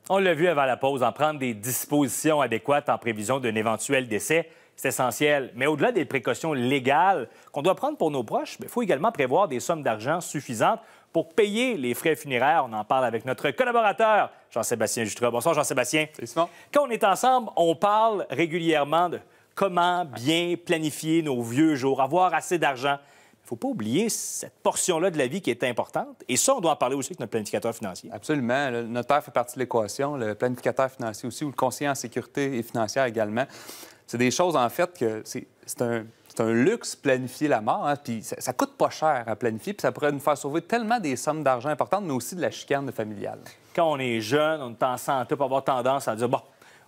On l'a vu avant la pause, en prendre des dispositions adéquates en prévision d'un éventuel décès, c'est essentiel. Mais au-delà des précautions légales qu'on doit prendre pour nos proches, il faut également prévoir des sommes d'argent suffisantes pour payer les frais funéraires. On en parle avec notre collaborateur, Jean-Sébastien Jutra. Bonsoir, Jean-Sébastien. Salut, Simon. Quand on est ensemble, on parle régulièrement de comment bien planifier nos vieux jours, avoir assez d'argent. Il ne faut pas oublier cette portion-là de la vie qui est importante. Et ça, on doit en parler aussi avec notre planificateur financier. Absolument. Le notaire fait partie de l'équation, le planificateur financier aussi, ou le conseiller en sécurité et financière également. C'est des choses, en fait, que c'est un luxe planifier la mort, hein, puis ça coûte pas cher à planifier, puis ça pourrait nous faire sauver tellement des sommes d'argent importantes, mais aussi de la chicane familiale. Quand on est jeune, on est en santé, on peut avoir tendance à dire, bon,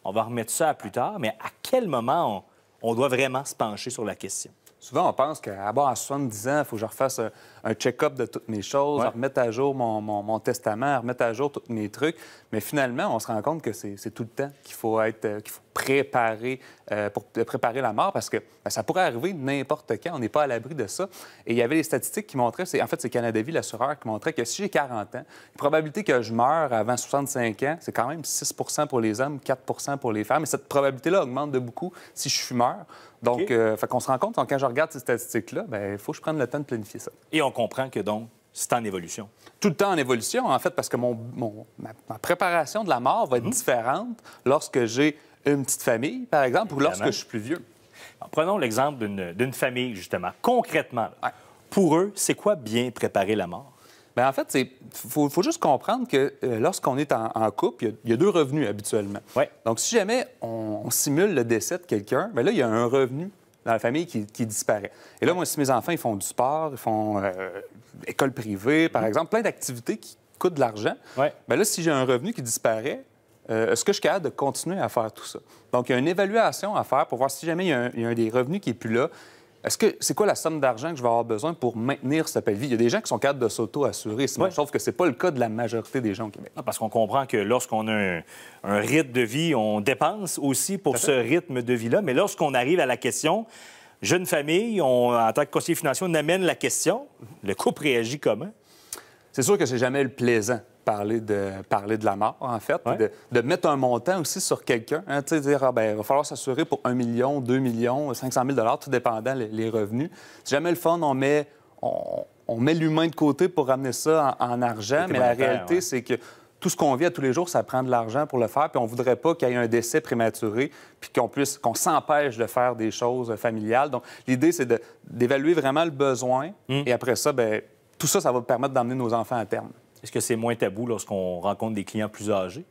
on va remettre ça à plus tard, mais à quel moment on doit vraiment se pencher sur la question? Souvent, on pense qu'à 70 ans, il faut que je refasse un check-up de toutes mes choses, remettre à jour mon testament, remettre à jour tous mes trucs. Mais finalement, on se rend compte que c'est tout le temps qu'il faut préparer pour préparer la mort parce que ça pourrait arriver n'importe quand. On n'est pas à l'abri de ça. Et il y avait des statistiques qui montraient, c'est Canada Vie, l'assureur, qui montrait que si j'ai 40 ans, la probabilité que je meure avant 65 ans, c'est quand même 6 pour les hommes, 4 pour les femmes. Et cette probabilité-là augmente de beaucoup si je suis fumeur. Donc, fait qu'on se rend compte, quand je regarde ces statistiques-là, il faut que je prenne le temps de planifier ça. Et on comprend que, donc, c'est en évolution. Tout le temps en évolution, en fait, parce que ma préparation de la mort va être différente lorsque j'ai une petite famille, par exemple, ou lorsque je suis plus vieux. Alors, prenons l'exemple d'une famille, justement. Concrètement, pour eux, c'est quoi bien préparer la mort? Bien, en fait, il faut juste comprendre que lorsqu'on est en couple, il y a deux revenus habituellement. Donc, si jamais on simule le décès de quelqu'un, bien là, il y a un revenu dans la famille qui disparaît. Et là, moi, si mes enfants, ils font du sport, ils font école privée, par exemple, plein d'activités qui coûtent de l'argent, bien là, si j'ai un revenu qui disparaît, est-ce que je suis capable de continuer à faire tout ça? Donc, il y a une évaluation à faire pour voir si jamais il y a un des revenus qui n'est plus là. C'est quoi la somme d'argent que je vais avoir besoin pour maintenir ce palier? Il y a des gens qui sont capables de s'auto-assurer, sauf que ce n'est pas le cas de la majorité des gens au Québec. Parce qu'on comprend que lorsqu'on a un rythme de vie, on dépense aussi pour ce rythme de vie-là. Mais lorsqu'on arrive à la question, jeune famille, en tant que conseiller financier, on amène la question. Le couple réagit comment? C'est sûr que c'est jamais le plaisant parler de la mort, en fait, de mettre un montant aussi sur quelqu'un. Hein, tu sais, dire, il va falloir s'assurer pour 1 million, 2 millions, 500 000 tout dépendant les revenus. C'est jamais le fun, on met l'humain de côté pour ramener ça en argent, mais la réalité, c'est que tout ce qu'on vit à tous les jours, ça prend de l'argent pour le faire, puis on voudrait pas qu'il y ait un décès prématuré, puis qu'on s'empêche de faire des choses familiales. Donc, l'idée, c'est d'évaluer vraiment le besoin, et après ça, tout ça, ça va permettre d'emmener nos enfants à terme. Est-ce que c'est moins tabou lorsqu'on rencontre des clients plus âgés?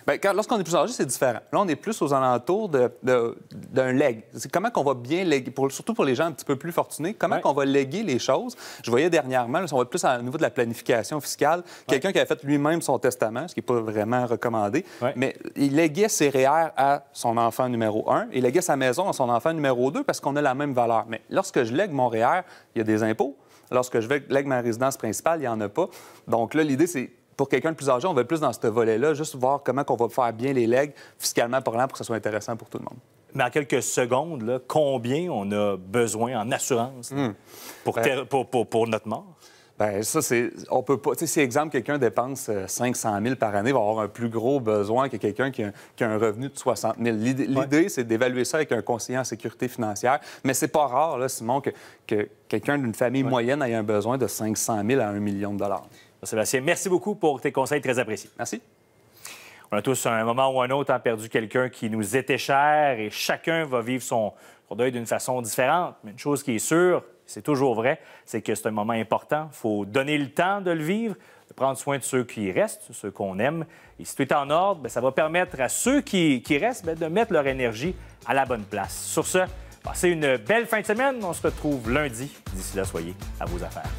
Bien, lorsqu'on est plus âgé, c'est différent. Là, on est plus aux alentours d'un leg. C'est comment qu'on va bien léguer, surtout pour les gens un petit peu plus fortunés, comment qu'on va léguer les choses. Je voyais dernièrement, là, on va plus au niveau de la planification fiscale, quelqu'un qui avait fait lui-même son testament, ce qui n'est pas vraiment recommandé, mais il léguait ses REER à son enfant numéro 1 et léguait sa maison à son enfant numéro 2 parce qu'on a la même valeur. Mais lorsque je lègue mon REER, il y a des impôts. Lorsque je lègue ma résidence principale, il n'y en a pas. Donc là, l'idée, c'est pour quelqu'un de plus âgé, on va plus dans ce volet-là, juste voir comment on va faire bien les legs fiscalement parlant pour que ce soit intéressant pour tout le monde. Mais en quelques secondes, là, combien on a besoin en assurance pour notre mort? Bien, ça, on peut pas. Tu sais, si, exemple, quelqu'un dépense 500 000 par année, il va avoir un plus gros besoin que quelqu'un qui a un revenu de 60 000. L'idée, c'est d'évaluer ça avec un conseiller en sécurité financière. Mais c'est pas rare, là, Simon, que quelqu'un d'une famille moyenne ait un besoin de 500 000 à 1 million de dollars. Sébastien, merci beaucoup pour tes conseils très appréciés. Merci. On a tous, à un moment ou un autre, perdu quelqu'un qui nous était cher et chacun va vivre son deuil d'une façon différente. Mais une chose qui est sûre, c'est toujours vrai, c'est que c'est un moment important. Il faut donner le temps de le vivre, de prendre soin de ceux qui restent, ceux qu'on aime. Et si tout est en ordre, ça va permettre à ceux qui restent de mettre leur énergie à la bonne place. Sur ce, passez une belle fin de semaine. On se retrouve lundi. D'ici là, soyez à vos affaires.